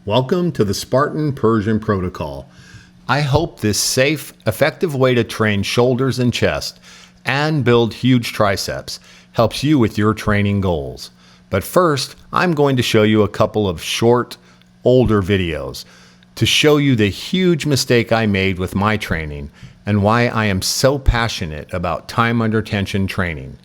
Welcome to the Spartan-Persian protocol. I hope this safe, effective way to train shoulders and chest and build huge triceps helps you with your training goals. But first, I'm going to show you a couple of short, older videos to show you the huge mistake I made with my training and why I am so passionate about time under tension training.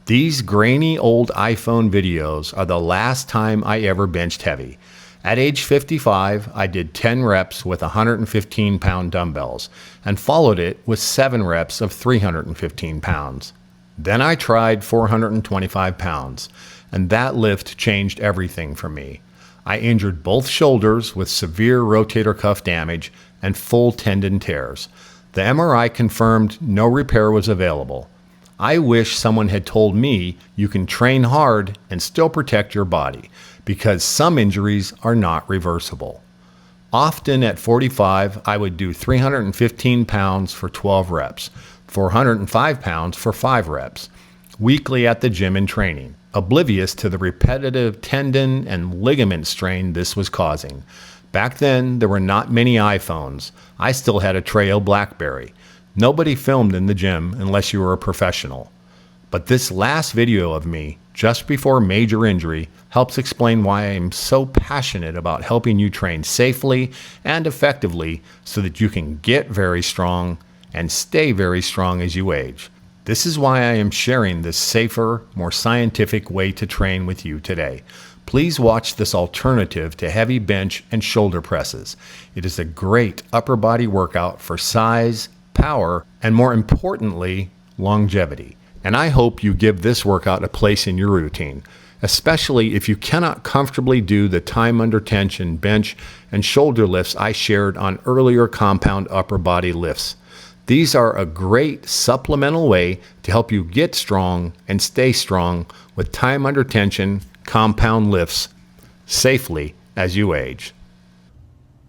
These grainy old iPhone videos are the last time I ever benched heavy. At age 55, I did 10 reps with 115-pound dumbbells and followed it with 7 reps of 315 pounds. Then I tried 425 pounds, and that lift changed everything for me. I injured both shoulders with severe rotator cuff damage and full tendon tears. The MRI confirmed no repair was available. I wish someone had told me you can train hard and still protect your body, because some injuries are not reversible. Often at 45, I would do 315 pounds for 12 reps, 405 pounds for 5 reps, weekly at the gym and training, oblivious to the repetitive tendon and ligament strain this was causing. Back then, there were not many iPhones. I still had a Treo BlackBerry. Nobody filmed in the gym unless you were a professional. But this last video of me, just before major injury, helps explain why I am so passionate about helping you train safely and effectively so that you can get very strong and stay very strong as you age. This is why I am sharing this safer, more scientific way to train with you today. Please watch this alternative to heavy bench and shoulder presses. It is a great upper body workout for size, power, and more importantly, longevity. And I hope you give this workout a place in your routine, especially if you cannot comfortably do the time under tension bench and shoulder lifts I shared on earlier compound upper body lifts. These are a great supplemental way to help you get strong and stay strong with time under tension compound lifts safely as you age.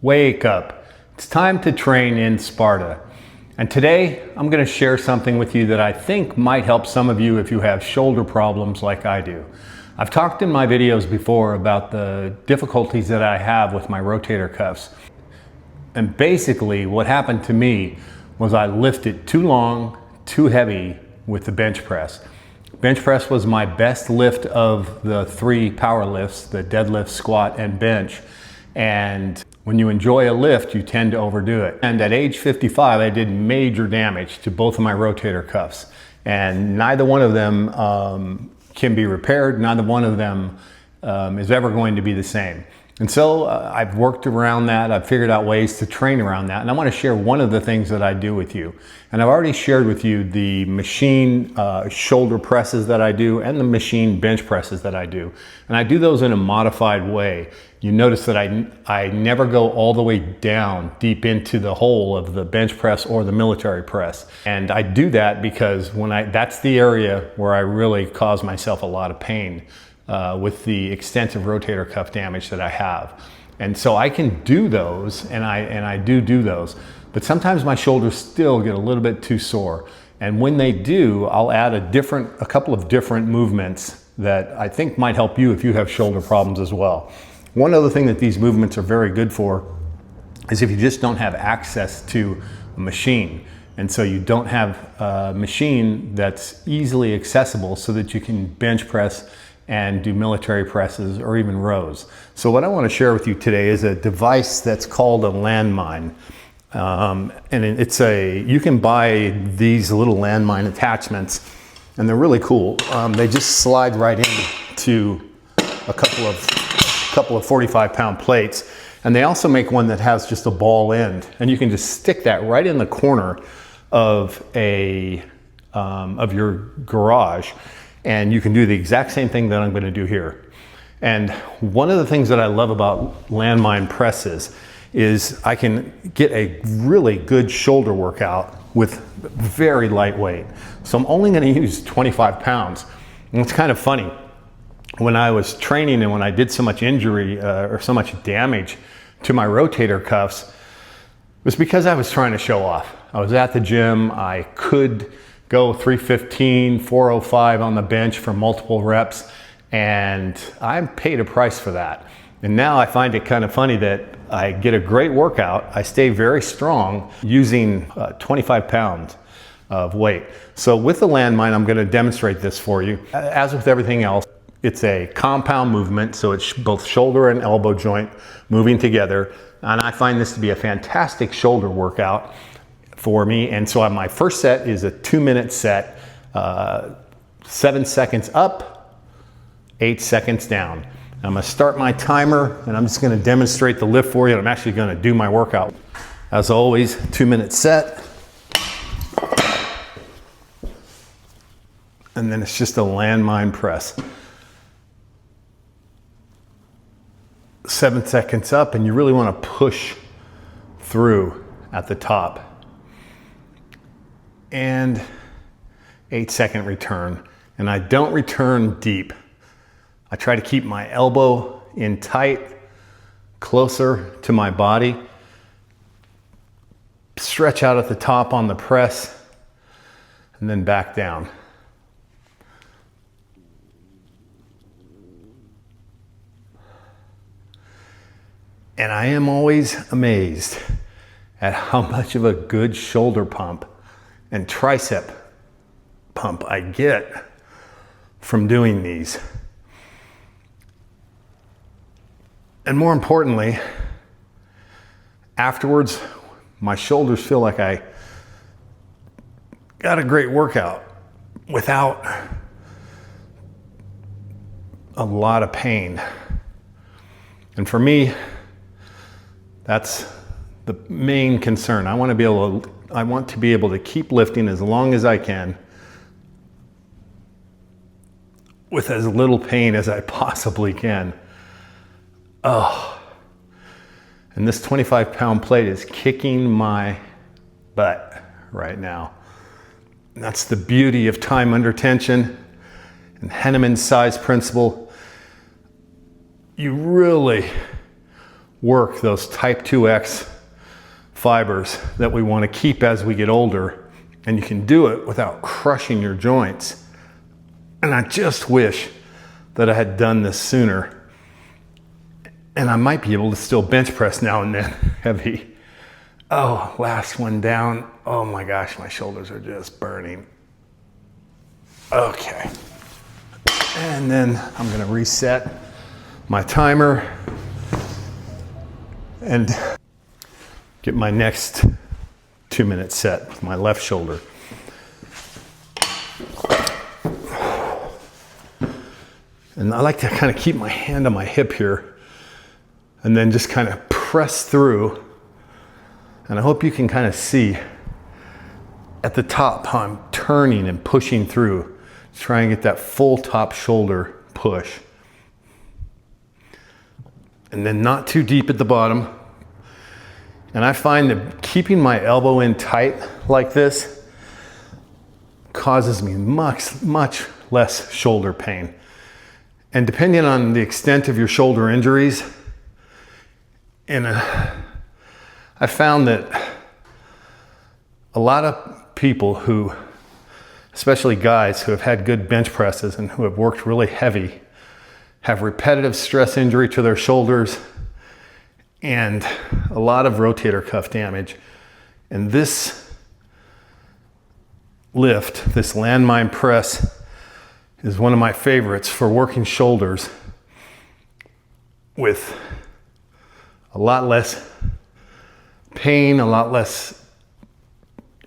Wake up. It's time to train in Sparta. And today I'm going to share something with you that I think might help some of you if you have shoulder problems like I do. I've talked in my videos before about the difficulties that I have with my rotator cuffs. And basically what happened to me was I lifted too long, too heavy with the bench press. Bench press was my best lift of the 3 power lifts, the deadlift, squat, and bench. And when you enjoy a lift, you tend to overdo it. And at age 55, I did major damage to both of my rotator cuffs. And neither one of them can be repaired. Neither one of them is ever going to be the same. And so I've worked around that. I've figured out ways to train around that. And I want to share one of the things that I do with you. And I've already shared with you the machine shoulder presses that I do and the machine bench presses that I do. And I do those in a modified way. You notice that I never go all the way down deep into the hole of the bench press or the military press. And I do that because that's the area where I really cause myself a lot of pain. With the extensive rotator cuff damage that I have. And so I can do those, and I do those, but sometimes my shoulders still get a little bit too sore. And when they do, I'll add a couple of different movements that I think might help you if you have shoulder problems as well. One other thing that these movements are very good for is if you just don't have access to a machine. And so you don't have a machine that's easily accessible so that you can bench press and do military presses or even rows. So what I want to share with you today is a device that's called a Landmine. And you can buy these little Landmine attachments, and they're really cool. They just slide right into a couple of 45-pound plates. And they also make one that has just a ball end, and you can just stick that right in the corner of your garage. And you can do the exact same thing that I'm going to do here. And one of the things that I love about Landmine presses is I can get a really good shoulder workout with very light weight. So I'm only going to use 25 pounds. And it's kind of funny. When I was training and when I did so much injury or so much damage to my rotator cuffs, it was because I was trying to show off. I was at the gym. I could go 315, 405 on the bench for multiple reps, and I paid a price for that. And now I find it kind of funny that I get a great workout. I stay very strong using 25 pounds of weight. So with the Landmine, I'm going to demonstrate this for you. As with everything else, it's a compound movement, so it's both shoulder and elbow joint moving together. And I find this to be a fantastic shoulder workout for me. And so my first set is a 2-minute set, 7 seconds up, 8 seconds down. I'm going to start my timer, and I'm just going to demonstrate the lift for you. And I'm actually going to do my workout. As always, 2-minute set. And then it's just a Landmine press. 7 seconds up, and you really want to push through at the top. And 8-second return. And I don't return deep. I try to keep my elbow in tight, closer to my body. Stretch out at the top on the press, and then back down. And I am always amazed at how much of a good shoulder pump and tricep pump I get from doing these. And more importantly, afterwards, my shoulders feel like I got a great workout without a lot of pain. And for me, that's the main concern. I want to be able to keep lifting as long as I can with as little pain as I possibly can. Oh, and this 25-pound plate is kicking my butt right now. And that's the beauty of time under tension and Henneman's size principle. You really work those type 2X fibers that we want to keep as we get older, and you can do it without crushing your joints. And I just wish that I had done this sooner. And I might be able to still bench press now and then heavy. Oh, last one down. Oh my gosh, my shoulders are just burning. Okay. And then I'm gonna reset my timer and get my next 2-minute set with my left shoulder. And I like to kind of keep my hand on my hip here and then just kind of press through. And I hope you can kind of see at the top how I'm turning and pushing through, try and get that full top shoulder push. And then not too deep at the bottom. And I find that keeping my elbow in tight like this causes me much less shoulder pain. And depending on the extent of your shoulder injuries, I found that a lot of people who, especially guys who have had good bench presses and who have worked really heavy, have repetitive stress injury to their shoulders and a lot of rotator cuff damage. And this lift, this Landmine press, is one of my favorites for working shoulders with a lot less pain, a lot less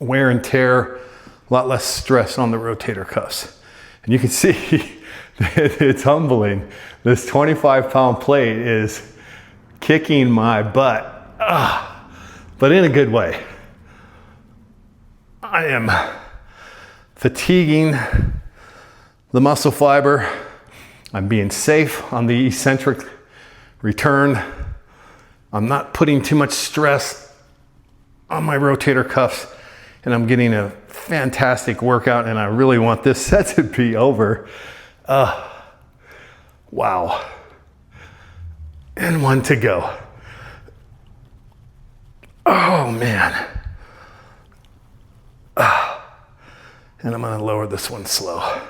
wear and tear, a lot less stress on the rotator cuffs. And you can see it's humbling. This 25-pound plate is kicking my butt, but in a good way. I am fatiguing the muscle fiber. I'm being safe on the eccentric return. I'm not putting too much stress on my rotator cuffs, and I'm getting a fantastic workout, and I really want this set to be over. Wow. And one to go. Oh man. And I'm gonna lower this one slow.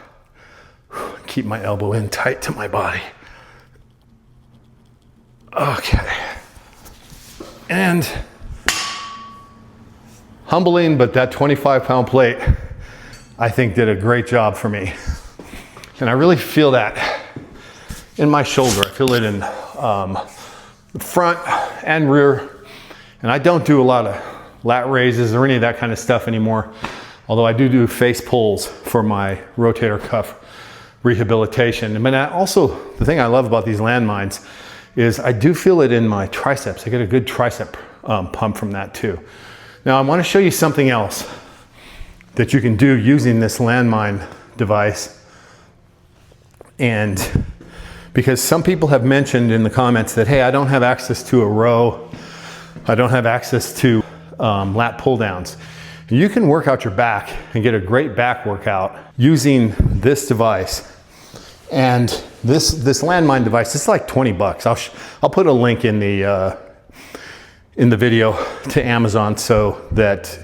Keep my elbow in tight to my body. Okay. And humbling, but that 25-pound plate, I think, did a great job for me. And I really feel that in my shoulder. I feel it in the front and rear. And I don't do a lot of lat raises or any of that kind of stuff anymore. Although I do face pulls for my rotator cuff rehabilitation. But also, the thing I love about these Landmines is I do feel it in my triceps. I get a good tricep pump from that too. Now I want to show you something else that you can do using this Landmine device. And because some people have mentioned in the comments that, hey, I don't have access to a row. I don't have access to lat pull downs. You can work out your back and get a great back workout using this device. And this Landmine device, it's like 20 bucks. I'll put a link in the video to Amazon so that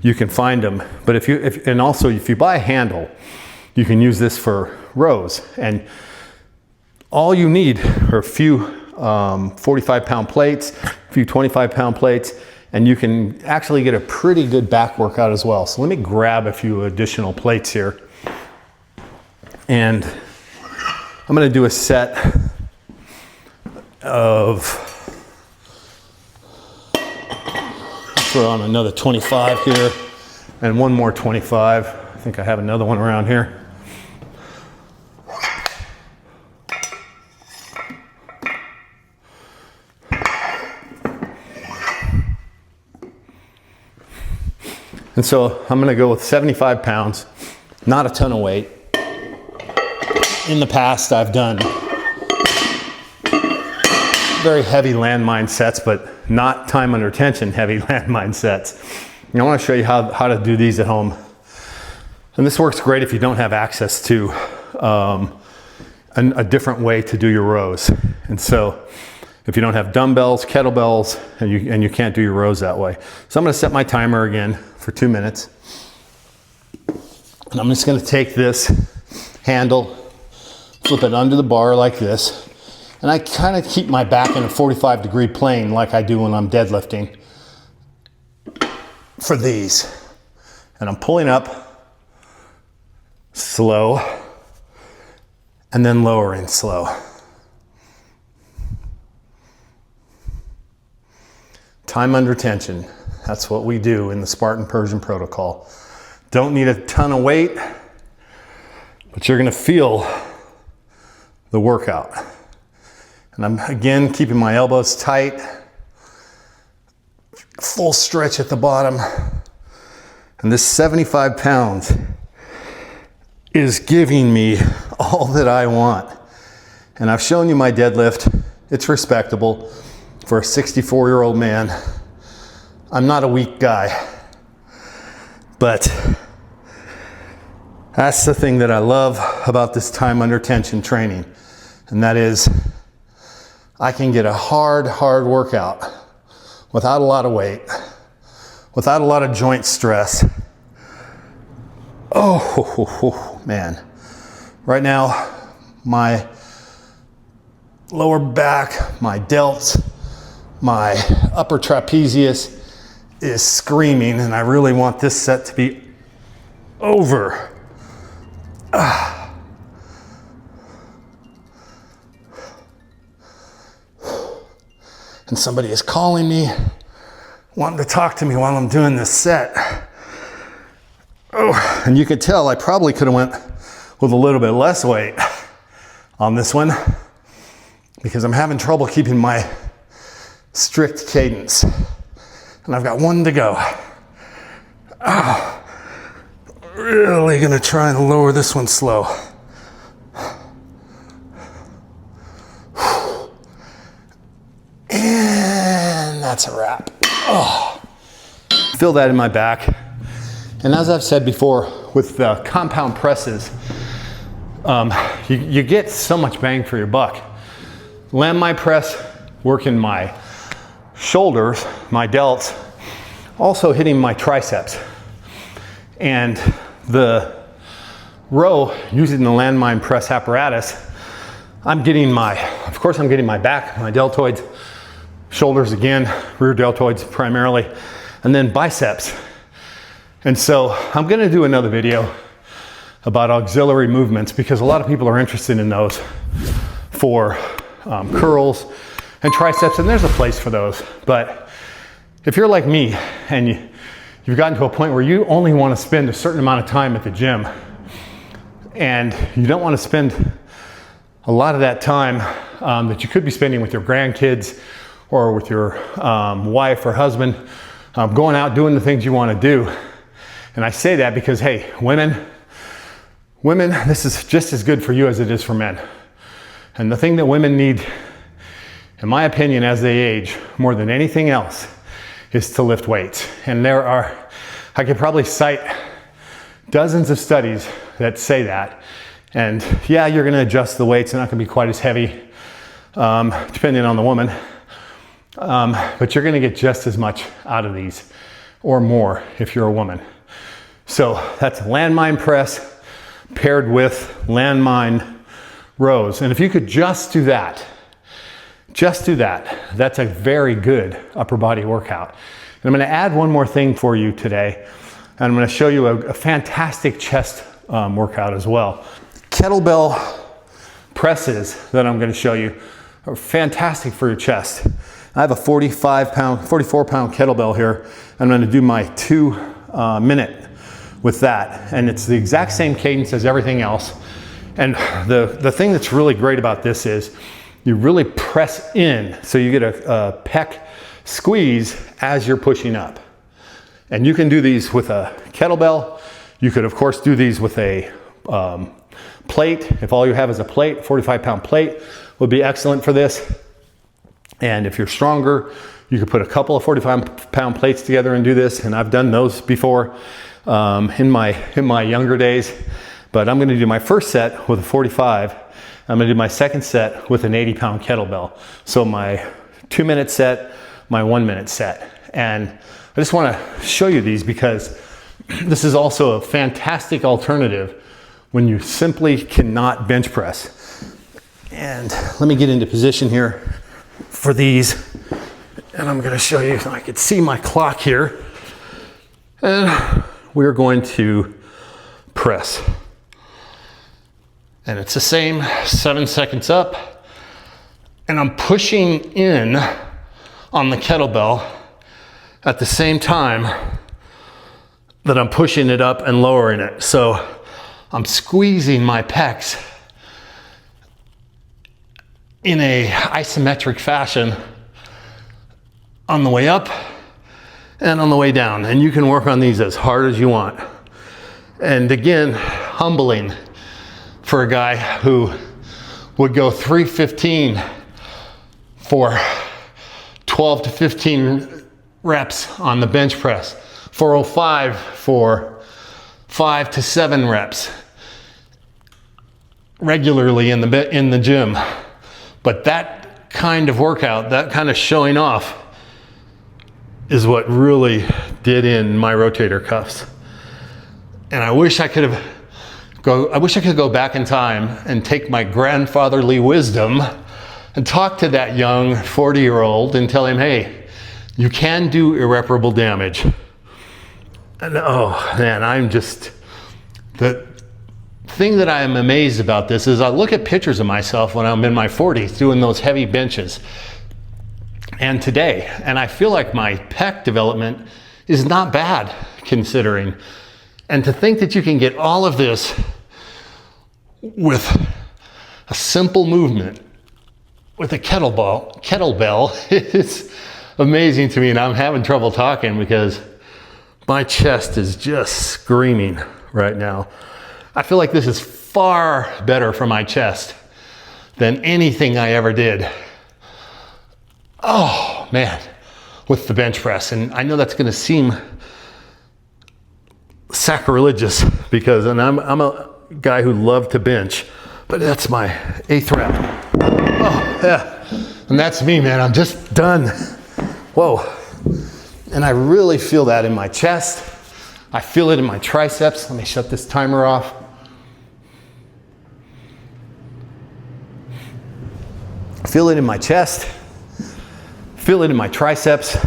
you can find them. But and also if you buy a handle, you can use this for rows. And all you need are a few 45-pound plates, a few 25-pound plates, and you can actually get a pretty good back workout as well. So let me grab a few additional plates here. And I'm gonna do a set of, throw on another 25 here, and one more 25. I think I have another one around here. And so I'm gonna go with 75 pounds, not a ton of weight. In the past, I've done very heavy Landmine sets, but not time under tension heavy Landmine sets. And I wanna show you how to do these at home. And this works great if you don't have access to a different way to do your rows. And so if you don't have dumbbells, kettlebells, and you can't do your rows that way. So I'm gonna set my timer again for 2 minutes. And I'm just gonna take this handle, flip it under the bar like this, and I kind of keep my back in a 45-degree plane like I do when I'm deadlifting for these. And I'm pulling up slow and then lowering slow. Time under tension. That's what we do in the Spartan-Persian protocol. Don't need a ton of weight, but you're gonna feel the workout. And I'm again keeping my elbows tight, full stretch at the bottom. And this 75 pounds is giving me all that I want. And I've shown you my deadlift. It's respectable for a 64-year-old man. I'm not a weak guy, but that's the thing that I love about this time under tension training. And that is, I can get a hard workout without a lot of weight, without a lot of joint stress. Oh, man. Right now, my lower back, my delts, my upper trapezius is screaming, and I really want this set to be over. And somebody is calling me, wanting to talk to me while I'm doing this set. Oh, and you could tell I probably could have went with a little bit less weight on this one because I'm having trouble keeping my strict cadence. And I've got one to go. Oh, really gonna try and lower this one slow. And that's a wrap. Oh. Feel that in my back. And as I've said before, with the compound presses, you get so much bang for your buck. Landmine press, working my shoulders, my delts, also hitting my triceps. And the row using the Landmine press apparatus I'm getting my back, my deltoids, shoulders again, rear deltoids primarily, and then biceps. And so I'm gonna do another video about auxiliary movements because a lot of people are interested in those for curls and triceps, and there's a place for those. But if you're like me and you've gotten to a point where you only want to spend a certain amount of time at the gym and you don't want to spend a lot of that time that you could be spending with your grandkids or with your wife or husband, going out doing the things you want to do. And I say that because, hey, women, this is just as good for you as it is for men. And the thing that women need, in my opinion, as they age, more than anything else, is to lift weights. And I could probably cite dozens of studies that say that. And yeah, you're gonna adjust the weights, they're not gonna be quite as heavy, depending on the woman. But you're gonna get just as much out of these, or more, if you're a woman. So that's a landmine press paired with landmine rows. And if you could just do that, that's a very good upper body workout. And I'm gonna add one more thing for you today. And I'm gonna show you a fantastic chest workout as well. Kettlebell presses that I'm gonna show you are fantastic for your chest. I have a 44 pound kettlebell here. I'm gonna do my 2 minute with that. And it's the exact same cadence as everything else. And the thing that's really great about this is you really press in, so you get a pec squeeze as you're pushing up. And you can do these with a kettlebell. You could, of course, do these with a plate. If all you have is a plate, 45-pound plate would be excellent for this. And if you're stronger, you could put a couple of 45-pound plates together and do this. And I've done those before in my younger days. But I'm gonna do my first set with a 45. I'm gonna do my second set with an 80-pound kettlebell. So my 2 minute set, my 1 minute set. And I just wanna show you these because this is also a fantastic alternative when you simply cannot bench press. And let me get into position here for these. And I'm gonna show you, I can see my clock here. And we're going to press. And it's the same, 7 seconds up. And I'm pushing in on the kettlebell at the same time that I'm pushing it up and lowering it. So I'm squeezing my pecs in a isometric fashion on the way up and on the way down. And you can work on these as hard as you want. And again, humbling for a guy who would go 315 for 12 to 15 reps on the bench press, 405 for 5 to 7 reps regularly in the gym. But that kind of workout, that kind of showing off, is what really did in my rotator cuffs. And I wish I could go back in time and take my grandfatherly wisdom and talk to that young 40-year-old and tell him, hey, you can do irreparable damage. And oh man, the thing that I am amazed about this is I look at pictures of myself when I'm in my 40s doing those heavy benches and today, and I feel like my pec development is not bad considering. And to think that you can get all of this with a simple movement with a kettlebell is amazing to me. And I'm having trouble talking because my chest is just screaming right now. I feel like this is far better for my chest than anything I ever did. Oh man, with the bench press. And I know that's gonna seem sacrilegious because I'm a guy who loved to bench, but that's my 8th rep. Oh yeah, and that's me, man. I'm just done. Whoa. And I really feel that in my chest. I feel it in my triceps. Let me shut this timer off. feel it in my chest, feel it in my triceps.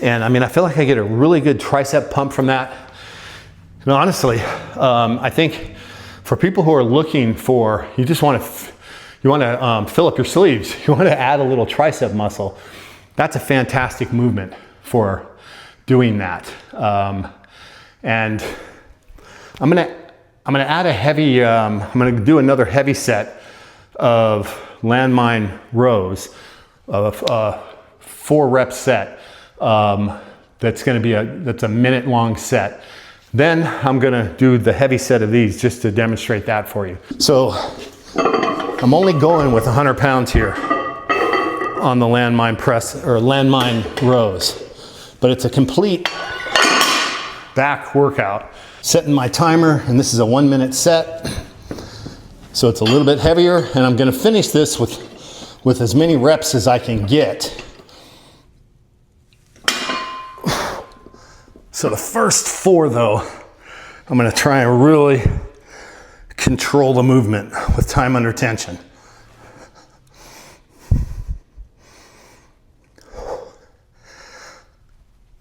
And I mean, I feel like I get a really good tricep pump from that. And honestly, I think for people who are looking for, you want to fill up your sleeves, you want to add a little tricep muscle, that's a fantastic movement for doing that. And I'm gonna add a heavy, I'm gonna do another heavy set of landmine rows of 4 rep set. That's a minute long set. Then I'm gonna do the heavy set of these just to demonstrate that for you. So I'm only going with 100 pounds here on the landmine press or landmine rows, but it's a complete back workout. Setting my timer, and this is a 1 minute set. So it's a little bit heavier, and I'm gonna finish this with as many reps as I can get. So the first 4 though, I'm gonna try and really control the movement with time under tension.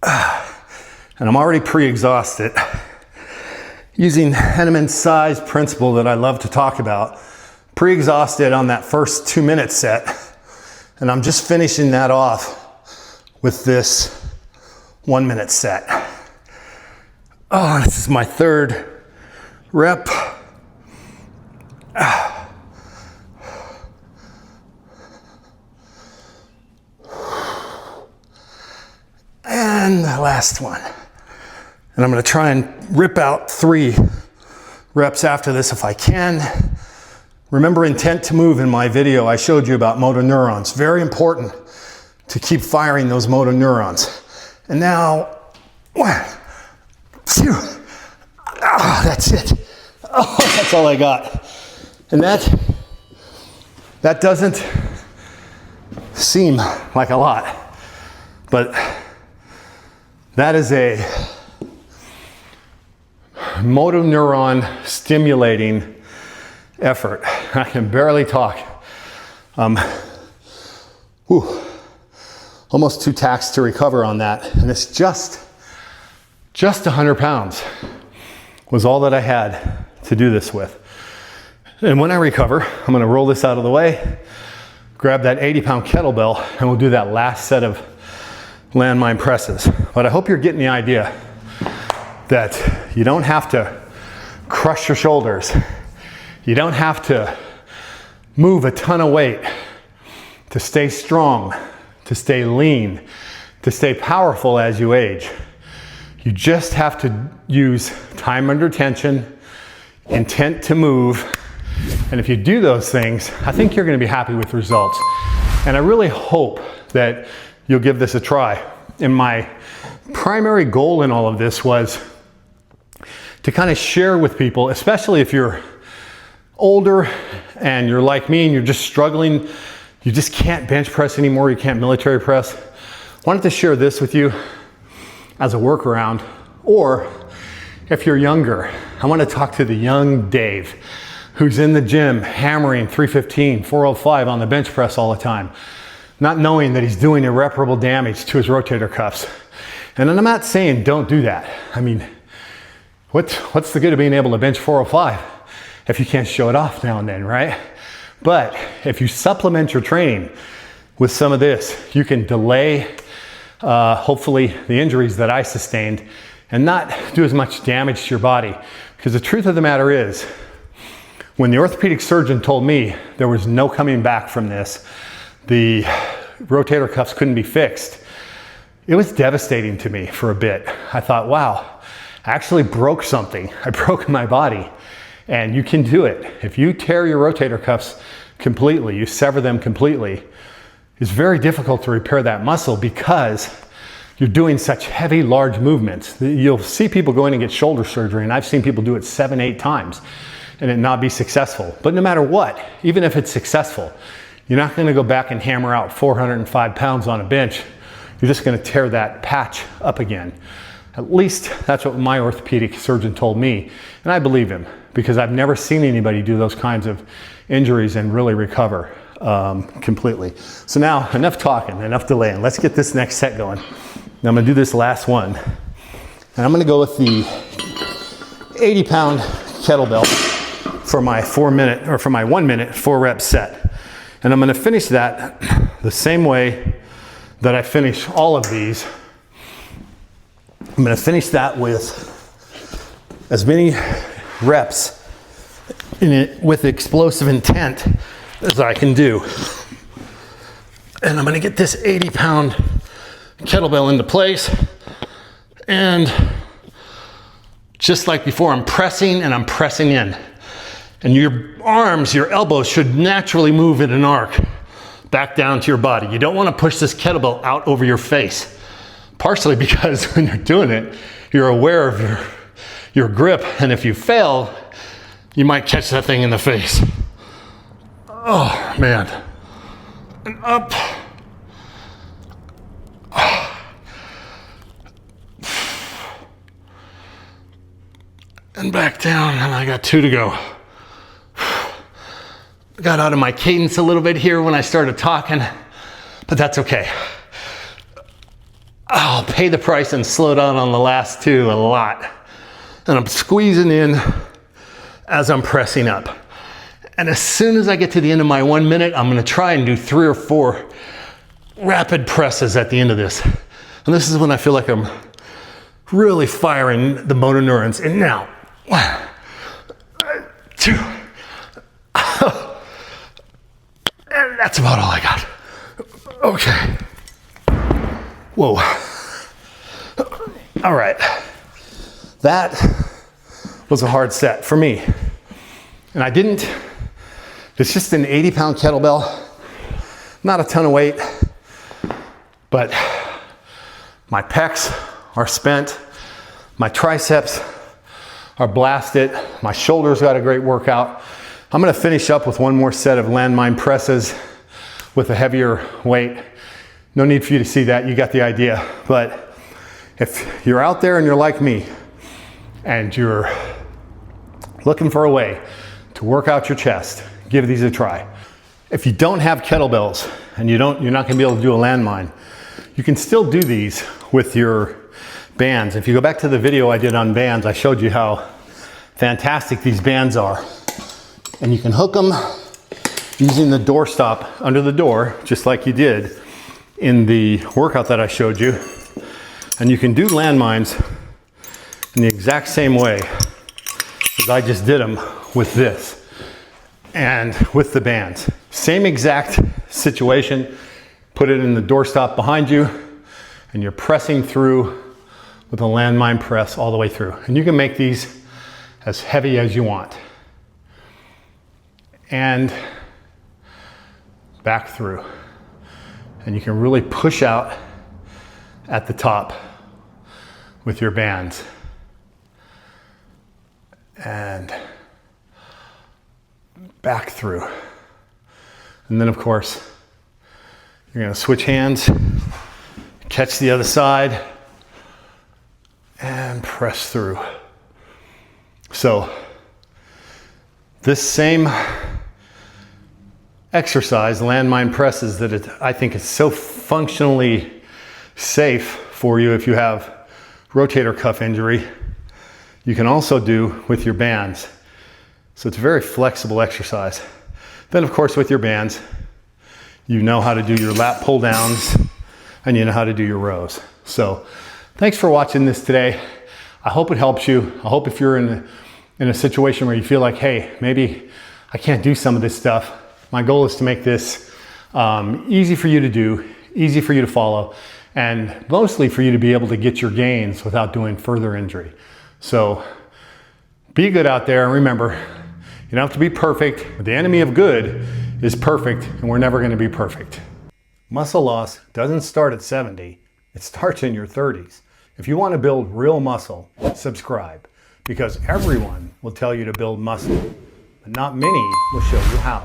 And I'm already pre-exhausted. Using Henneman's size principle that I love to talk about, pre-exhausted on that first 2 minute set, and I'm just finishing that off with this 1 minute set. Oh, this is my 3rd rep. And the last one. And I'm gonna try and rip out 3 reps after this if I can. Remember intent to move in my video I showed you about motor neurons. Very important to keep firing those motor neurons. And now, 1, 2, oh, that's it. Oh, that's all I got. And that doesn't seem like a lot, but that is a motor neuron stimulating effort. I can barely talk. Almost too taxed to recover on that. And it's just 100 pounds was all that I had to do this with. And when I recover, I'm gonna roll this out of the way, grab that 80-pound kettlebell, and we'll do that last set of landmine presses. But I hope you're getting the idea that you don't have to crush your shoulders. You don't have to move a ton of weight to stay strong, to stay lean, to stay powerful as you age. You just have to use time under tension, intent to move, and if you do those things, I think you're gonna be happy with results. And I really hope that you'll give this a try. And my primary goal in all of this was to kind of share with people, especially if you're older and you're like me and you're just struggling, you just can't bench press anymore, you can't military press. I wanted to share this with you as a workaround. Or if you're younger, I want to talk to the young Dave who's in the gym hammering 315, 405 on the bench press all the time, not knowing that he's doing irreparable damage to his rotator cuffs. And I'm not saying don't do that. I mean, what's the good of being able to bench 405 if you can't show it off now and then, right? But if you supplement your training with some of this, you can delay, hopefully, the injuries that I sustained and not do as much damage to your body. Because the truth of the matter is, when the orthopedic surgeon told me there was no coming back from this, the rotator cuffs couldn't be fixed, it was devastating to me for a bit. I thought, wow, I actually broke something. I broke my body. And you can do it. If you tear your rotator cuffs completely, you sever them completely, it's very difficult to repair that muscle because you're doing such heavy, large movements. You'll see people go in and get shoulder surgery, and I've seen people do it 7, 8 times and it not be successful. But no matter what, even if it's successful, you're not gonna go back and hammer out 405 pounds on a bench. You're just gonna tear that patch up again. At least that's what my orthopedic surgeon told me, and I believe him because I've never seen anybody do those kinds of injuries and really recover. completely. So now, enough talking, enough delaying. Let's get this next set going. Now I'm gonna do this last one. And I'm gonna go with the 80-pound kettlebell for my 1 minute, 4 rep set. And I'm gonna finish that the same way that I finish all of these. I'm gonna finish that with as many reps in it with explosive intent as I can do. And I'm gonna get this 80-pound kettlebell into place. And just like before, I'm pressing and I'm pressing in. And your arms, your elbows should naturally move in an arc back down to your body. You don't want to push this kettlebell out over your face. Partially because when you're doing it, you're aware of your grip. And if you fail, you might catch that thing in the face. Oh, man. And up. And back down, and I got 2 to go. Got out of my cadence a little bit here when I started talking, but that's okay. I'll pay the price and slow down on the last 2 a lot. And I'm squeezing in as I'm pressing up. And as soon as I get to the end of my 1 minute, I'm gonna try and do 3 or 4 rapid presses at the end of this. And this is when I feel like I'm really firing the motor neurons. And now, 1, 2, and that's about all I got. Okay. Whoa. All right. That was a hard set for me. And it's just an 80-pound kettlebell, not a ton of weight, but my pecs are spent, my triceps are blasted, my shoulders got a great workout. I'm gonna finish up with 1 more set of landmine presses with a heavier weight. No need for you to see that, you got the idea. But if you're out there and you're like me, and you're looking for a way to work out your chest, give these a try. If you don't have kettlebells and you're not gonna be able to do a landmine, you can still do these with your bands. If you go back to the video I did on bands, I showed you how fantastic these bands are. And you can hook them using the doorstop under the door, just like you did in the workout that I showed you. And you can do landmines in the exact same way as I just did them with this and with the bands. Same exact situation, put it in the doorstop behind you, and you're pressing through with a landmine press all the way through. And you can make these as heavy as you want. And back through. And you can really push out at the top with your bands. And back through. And then of course, you're gonna switch hands, catch the other side, and press through. So this same exercise, landmine presses, I think is so functionally safe for you if you have rotator cuff injury, you can also do with your bands. So it's a very flexible exercise. Then of course with your bands, you know how to do your lat pull downs and you know how to do your rows. So thanks for watching this today. I hope it helps you. I hope if you're in a situation where you feel like, hey, maybe I can't do some of this stuff. My goal is to make this easy for you to do, easy for you to follow, and mostly for you to be able to get your gains without doing further injury. So be good out there, and remember, you don't have to be perfect. The enemy of good is perfect, and we're never gonna be perfect. Muscle loss doesn't start at 70, it starts in your 30s. If you wanna build real muscle, subscribe, because everyone will tell you to build muscle, but not many will show you how.